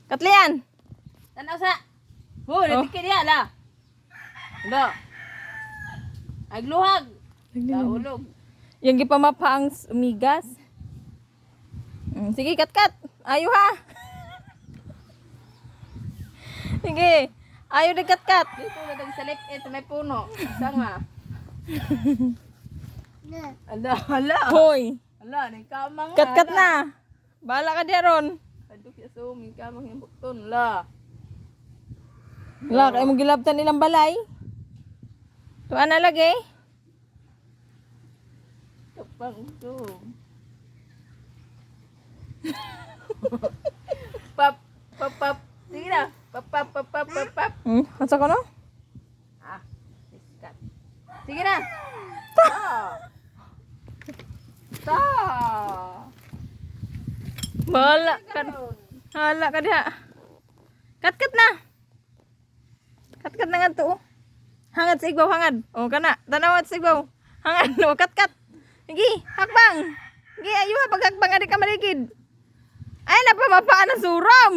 Katlian. Tanaw sa. Ho, natikid diha la. Hala. Ay luhag. Kaulog. Yung gipamapa ang umigas. Sige, kat. Ayo ha. Sige. Ayo na kat. Dito na tag salip sa may puno. Sanga. Hala. Hoy. Hala, ning kamang. Kat na. Bahala ka diya ron. Aduk ya sumi kamang yung bukton la. Wala, kaya mong gilabtan nilang balay. Tuan na lagi. Kapang usog. Pap. Sige na. Pap. Asa ko no? Ah, iskat. Sige na. Ta. Bahala ka. Bahala ka diha. Kat na. Kat na nga to. Hangad sa igbaw, hangad. O, kana. Tanawat sa igbaw. Hangad. O, kat. Sige, hakbang. Sige, ayo ha. Paghakbang, adik ka maligid. Ay, napamapaan ang suram.